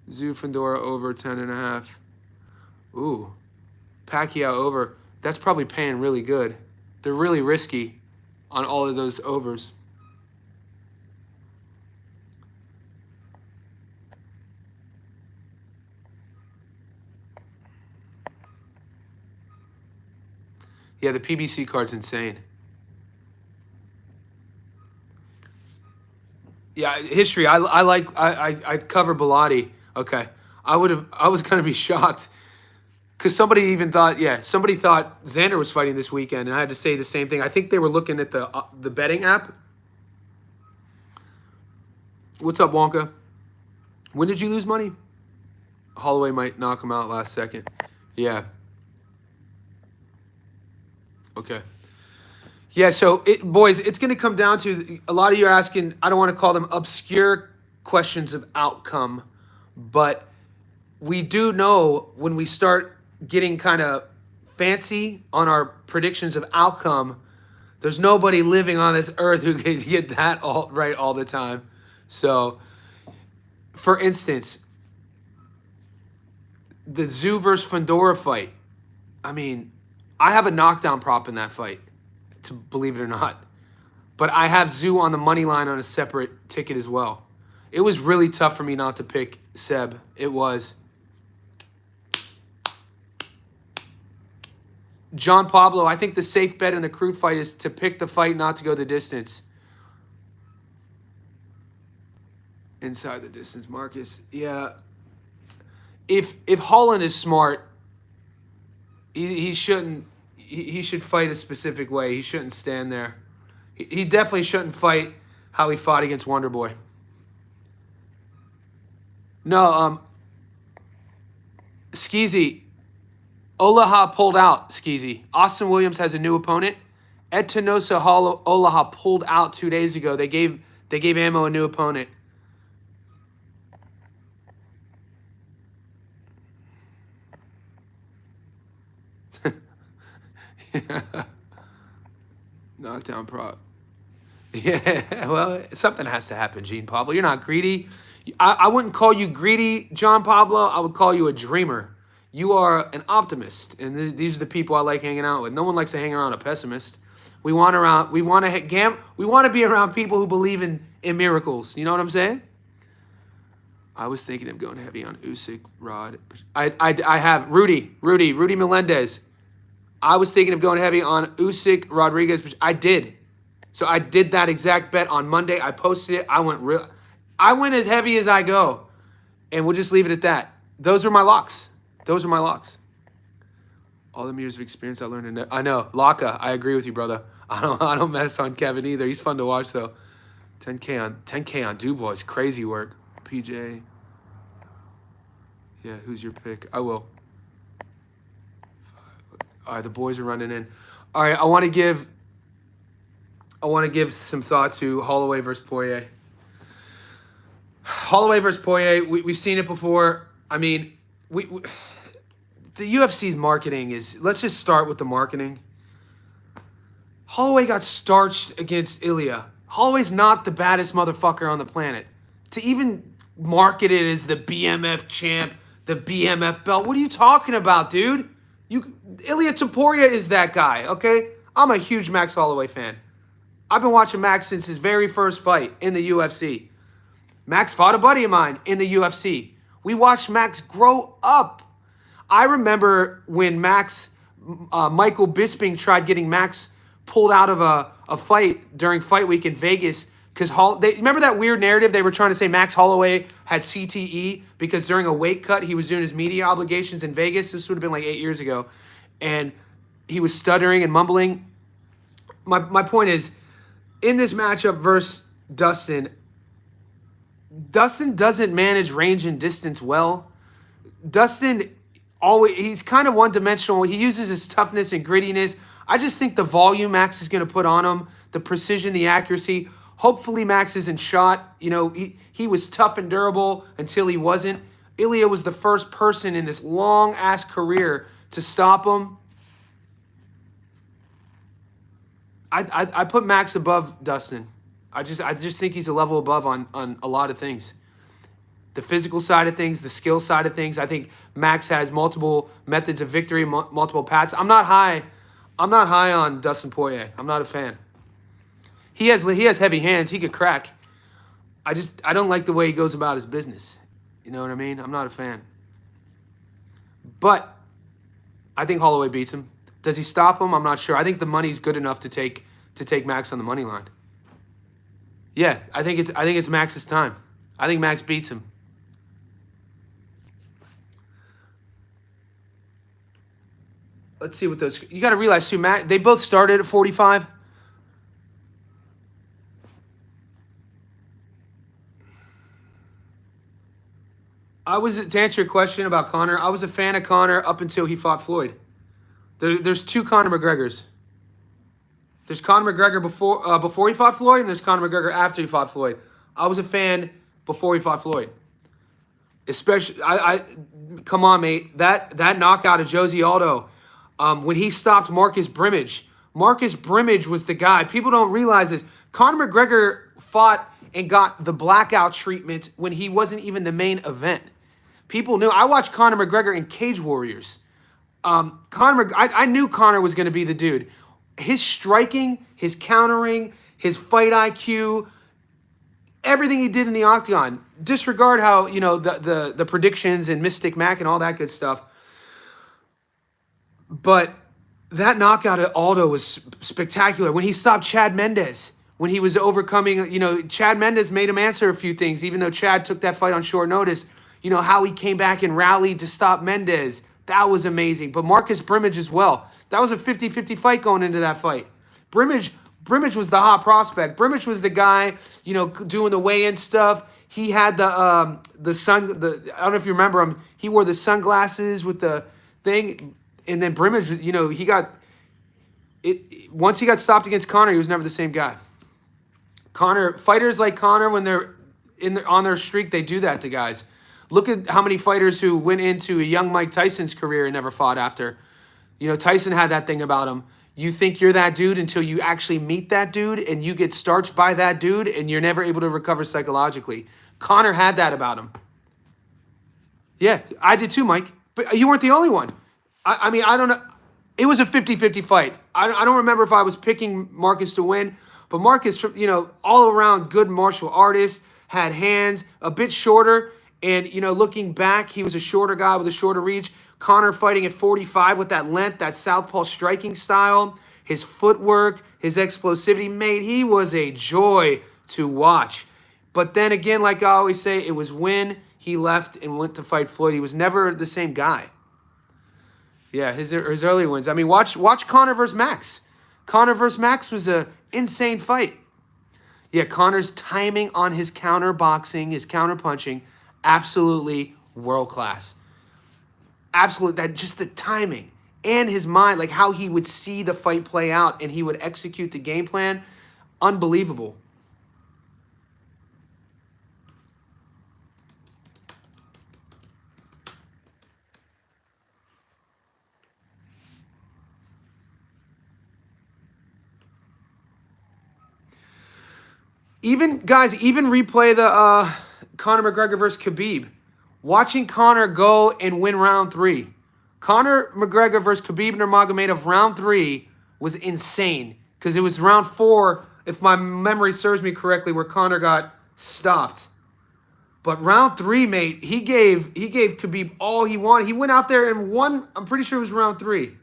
Zoo Fandora over 10.5. Ooh. Pacquiao over. That's probably paying really good. They're really risky on all of those overs. Yeah, the PBC card's insane. Yeah, history. I cover Bellotti. Okay, I was gonna be shocked because somebody thought Xander was fighting this weekend, and I had to say the same thing. I think they were looking at the betting app. What's up, Wonka? When did you lose money? Holloway might knock him out last second. Yeah. Okay. Yeah, so, boys, it's going to come down to a lot of you are asking, I don't want to call them obscure questions of outcome, but we do know when we start getting kind of fancy on our predictions of outcome, there's nobody living on this earth who can get that all right all the time. So, for instance, the Zoo versus Fandora fight, I mean, I have a knockdown prop in that fight, to believe it or not. But I have Zoo on the money line on a separate ticket as well. It was really tough for me not to pick Seb. It was. John Pablo, I think the safe bet in the crude fight is to pick the fight, not to go the distance. Inside the distance, Marcus. Yeah. If Holland is smart, he shouldn't. He should fight a specific way. He shouldn't stand there. He definitely shouldn't fight how he fought against Wonderboy. No, Skeezy. Olaha pulled out, Skeezy. Austin Williams has a new opponent. Ed Tenosa Olaha pulled out 2 days ago. They gave Ammo a new opponent. Knockdown prop. Yeah, well, something has to happen, Gene Pablo. You're not greedy. I wouldn't call you greedy, John Pablo. I would call you a dreamer. You are an optimist, and these are the people I like hanging out with. No one likes to hang around a pessimist. We want to be around people who believe in miracles. You know what I'm saying? I was thinking of going heavy on Usyk, Rod. I have Rudy Melendez. I was thinking of going heavy on Usyk, Rodriguez, but I did. So I did that exact bet on Monday. I posted it. I went as heavy as I go. And we'll just leave it at that. Those are my locks. Those are my locks. All the years of experience I learned in I know. Laka, I agree with you, brother. I don't mess on Kevin either. He's fun to watch though. 10K on Dubois. Crazy work. PJ. Yeah, who's your pick? I will. All right, the boys are running in. All right, I want to give some thought to Holloway versus Poirier. Holloway versus Poirier, we've seen it before. I mean, the UFC's marketing is, let's just start with the marketing. Holloway got starched against Ilya. Holloway's not the baddest motherfucker on the planet. To even market it as the BMF champ, the BMF belt, what are you talking about, dude? Ilya Topuria is that guy, okay? I'm a huge Max Holloway fan. I've been watching Max since his very first fight in the UFC. Max fought a buddy of mine in the UFC. We watched Max grow up. I remember when Michael Bisping tried getting Max pulled out of a fight during fight week in Vegas because remember that weird narrative they were trying to say Max Holloway had CTE because during a weight cut he was doing his media obligations in Vegas. This would have been like 8 years ago. And he was stuttering and mumbling. My point is, in this matchup versus Dustin doesn't manage range and distance well. Dustin he's kind of one-dimensional. He uses his toughness and grittiness. I just think the volume Max is going to put on him, the precision, the accuracy. Hopefully Max isn't shot. You know, he was tough and durable until he wasn't. Ilya was the first person in this long-ass career to stop him. I put Max above Dustin. I just think he's a level above on a lot of things. The physical side of things, the skill side of things. I think Max has multiple methods of victory, multiple paths. I'm not high on Dustin Poirier. I'm not a fan. He has heavy hands. He could crack. I don't like the way he goes about his business. You know what I mean? I'm not a fan. But I think Holloway beats him. Does he stop him? I'm not sure. I think the money's good enough to take Max on the money line. Yeah, I think it's Max's time. I think Max beats him. Let's see what those. You got to realize too, Max. They both started at 45. To answer your question about Conor, I was a fan of Conor up until he fought Floyd. There's two Conor McGregors. There's Conor McGregor before he fought Floyd, and there's Conor McGregor after he fought Floyd. I was a fan before he fought Floyd. Especially, come on, mate. That knockout of Josie Aldo, when he stopped Marcus Brimage. Marcus Brimage was the guy. People don't realize this. Conor McGregor fought and got the blackout treatment when he wasn't even the main event. People knew. I watched Conor McGregor in Cage Warriors. I knew Conor was going to be the dude. His striking, his countering, his fight IQ, everything he did in the octagon. Disregard how, the predictions and Mystic Mac and all that good stuff. But that knockout at Aldo was spectacular. When he stopped Chad Mendes, when he was overcoming, Chad Mendes made him answer a few things, even though Chad took that fight on short notice. How he came back and rallied to stop Mendes. That was amazing. But Marcus Brimage as well. That was a 50-50 fight going into that fight. Brimage was the hot prospect. Brimage was the guy, doing the weigh-in stuff. He had I don't know if you remember him. He wore the sunglasses with the thing. And then Brimage, he got it. Once he got stopped against Conor, he was never the same guy. Fighters like Conor, when they're on their streak, they do that to guys. Look at how many fighters who went into a young Mike Tyson's career and never fought after. Tyson had that thing about him. You think you're that dude until you actually meet that dude and you get starched by that dude and you're never able to recover psychologically. Conor had that about him. Yeah, I did too, Mike. But you weren't the only one. I mean, I don't know. It was a 50-50 fight. I don't remember if I was picking Marcus to win, but Marcus, all around good martial artist, had hands, a bit shorter. And, looking back, he was a shorter guy with a shorter reach. Conor fighting at 45 with that length, that southpaw striking style, his footwork, his explosivity, mate, he was a joy to watch. But then again, like I always say, it was win, he left and went to fight Floyd, he was never the same guy. Yeah, his early wins. I mean, watch Conor versus Max. Conor versus Max was a insane fight. Yeah, Conor's timing on his counter boxing, his counter punching, absolutely world class. Absolutely, that just the timing and his mind, like how he would see the fight play out and he would execute the game plan, unbelievable. Even replay the Conor McGregor versus Khabib. Watching Conor go and win round 3. Conor McGregor versus Khabib Nurmagomedov round 3 was insane because it was round 4, if my memory serves me correctly, where Conor got stopped. But round 3, mate, he gave Khabib all he wanted. He went out there and won. I'm pretty sure it was round 3.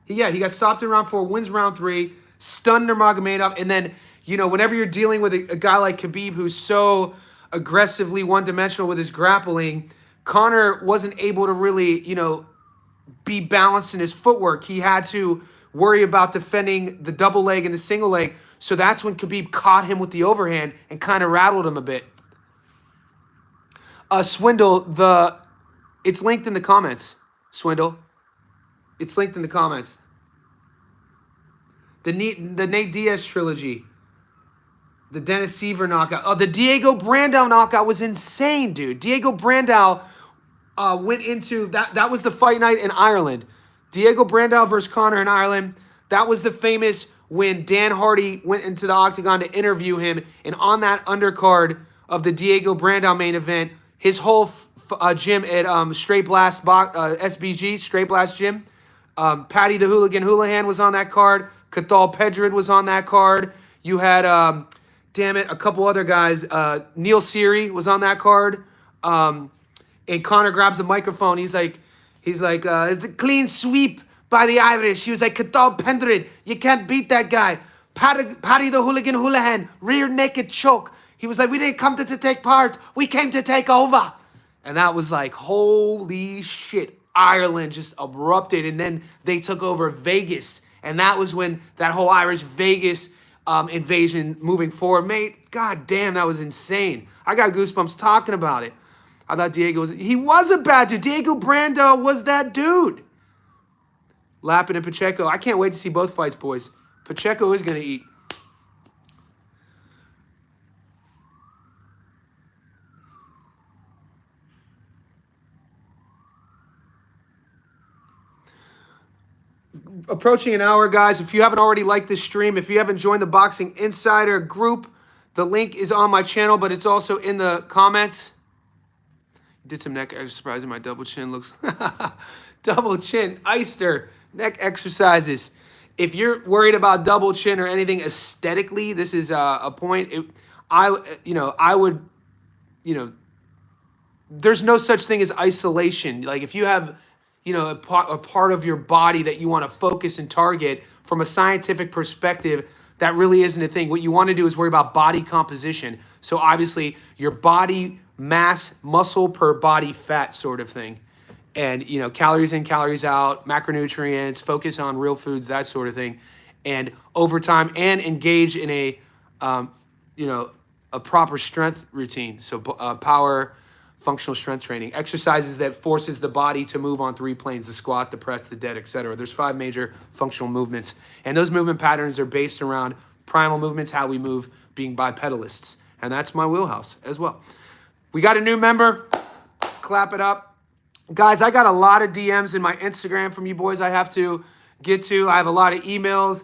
He got stopped in round 4, wins round 3, stunned Nurmagomedov, and then, you know, whenever you're dealing with a guy like Khabib who's so aggressively one-dimensional with his grappling, Conor wasn't able to really, you know, be balanced in his footwork. He had to worry about defending the double leg and the single leg. So that's when Khabib caught him with the overhand and kind of rattled him a bit. Swindle, it's linked in the comments. Swindle, it's linked in the comments. The Nate Diaz trilogy. The Dennis Seaver knockout. Oh, the Diego Brandao knockout was insane, dude. Diego Brandao went into that was the fight night in Ireland. Diego Brandao versus Conor in Ireland. That was the famous when Dan Hardy went into the octagon to interview him, and on that undercard of the Diego Brandao main event, his whole gym at Straight Blast SBG Straight Blast Gym. Paddy the Hooligan Houlihan was on that card. Cathal Pedred was on that card. You had a couple other guys. Neil Seary was on that card. And Conor grabs the microphone. He's like, it's a clean sweep by the Irish. He was like, Cathal Pedred, you can't beat that guy. Paddy the Hooligan Houlihan, rear naked choke. He was like, we didn't come to take part. We came to take over. And that was like, holy shit. Ireland just erupted. And then they took over Vegas. And that was when that whole Irish Vegas invasion moving forward. Mate, god damn, that was insane. I got goosebumps talking about it. I thought he was a bad dude. Diego Brandao was that dude. Lappin and Pacheco. I can't wait to see both fights, boys. Pacheco is going to eat. Approaching an hour, guys. If you haven't already liked this stream, if you haven't joined the Boxing Insider group, the link is on my channel, but it's also in the comments. Did some neck exercises. My double chin looks... double chin. Eister. Neck exercises. If you're worried about double chin or anything aesthetically, this is a point. I would, there's no such thing as isolation. Like if you have... a part of your body that you want to focus and target from a scientific perspective, that really isn't a thing. What you want to do is worry about body composition. So obviously your body mass, muscle per body fat sort of thing. And, calories in, calories out, macronutrients, focus on real foods, that sort of thing. And over time, and engage in a proper strength routine. So power, functional strength training, exercises that forces the body to move on 3 planes, the squat, the press, the dead, etc. There's 5 major functional movements. And those movement patterns are based around primal movements, how we move, being bipedalists. And that's my wheelhouse as well. We got a new member. Clap it up. Guys, I got a lot of DMs in my Instagram from you boys I have to get to. I have a lot of emails.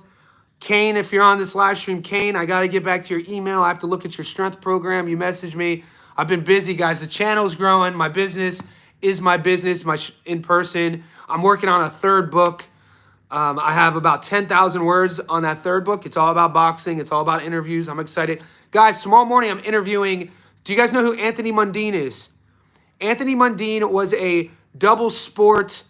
Kane, if you're on this live stream, Kane, I got to get back to your email. I have to look at your strength program. You messaged me. I've been busy, guys. The channel's growing. My business is my business, in person. I'm working on a 3rd book. I have about 10,000 words on that 3rd book. It's all about boxing. It's all about interviews. I'm excited. Guys, tomorrow morning I'm interviewing... Do you guys know who Anthony Mundine is? Anthony Mundine was a double sport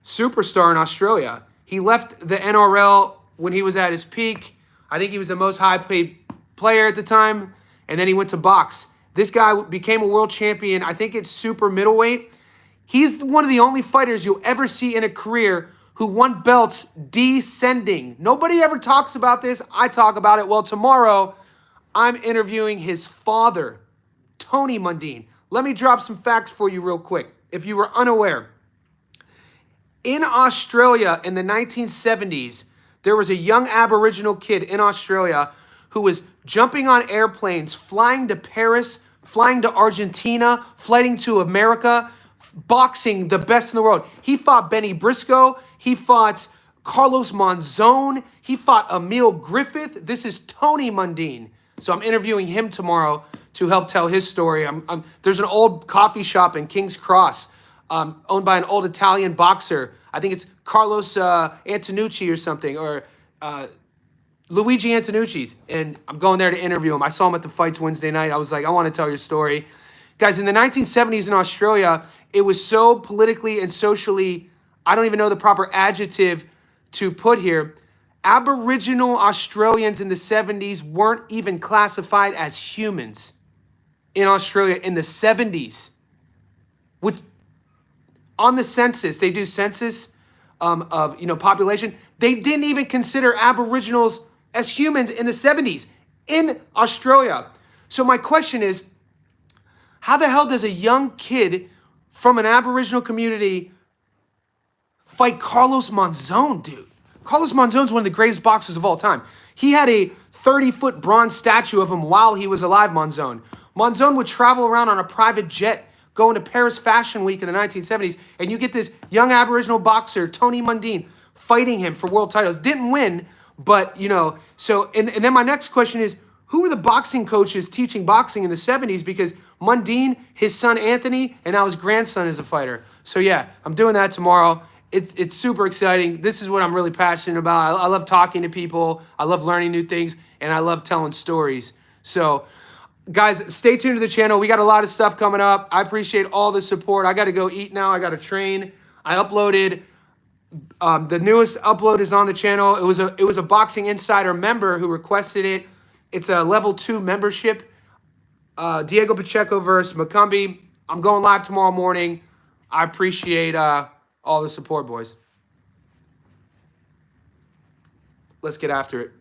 superstar in Australia. He left the NRL when he was at his peak. I think he was the most high-paid player at the time. And then he went to box. This guy became a world champion. I think it's super middleweight. He's one of the only fighters you'll ever see in a career who won belts descending. Nobody ever talks about this. I talk about it. Well, tomorrow I'm interviewing his father, Tony Mundine. Let me drop some facts for you real quick. If you were unaware, in Australia in the 1970s, there was a young Aboriginal kid in Australia who was jumping on airplanes, flying to Paris, flying to Argentina, flying to America, boxing the best in the world. He fought Benny Briscoe. He fought Carlos Monzon. He fought Emil Griffith. This is Tony Mundine. So I'm interviewing him tomorrow to help tell his story. There's an old coffee shop in King's Cross owned by an old Italian boxer. I think it's Carlos Antonucci or something, or Luigi Antonucci's. And I'm going there to interview him. I saw him at the fights Wednesday night. I was like, I want to tell your story. Guys, in the 1970s in Australia, it was so politically and socially, I don't even know the proper adjective to put here. Aboriginal Australians in the 70s weren't even classified as humans in Australia in the 70s. Which, on the census, they do census of population. They didn't even consider Aboriginals as humans in the 70s in Australia. So my question is, how the hell does a young kid from an Aboriginal community fight Carlos Monzon, dude? Carlos Monzon's one of the greatest boxers of all time. He had a 30-foot bronze statue of him while he was alive, Monzon. Monzon would travel around on a private jet going to Paris Fashion Week in the 1970s, and you get this young Aboriginal boxer, Tony Mundine, fighting him for world titles. Didn't win, but, so, and then my next question is, who were the boxing coaches teaching boxing in the 70s? Because Mundine, his son Anthony, and now his grandson is a fighter. So yeah, I'm doing that tomorrow. It's super exciting. This is what I'm really passionate about. I love talking to people. I love learning new things, and I love telling stories. So guys, stay tuned to the channel. We got a lot of stuff coming up. I appreciate all the support. I got to go eat now. I got to train. I uploaded, the newest upload is on the channel. It was a Boxing Insider member who requested it. It's a level 2 membership. Diego Pacheco versus Macumbi. I'm going live tomorrow morning. I appreciate all the support, boys. Let's get after it.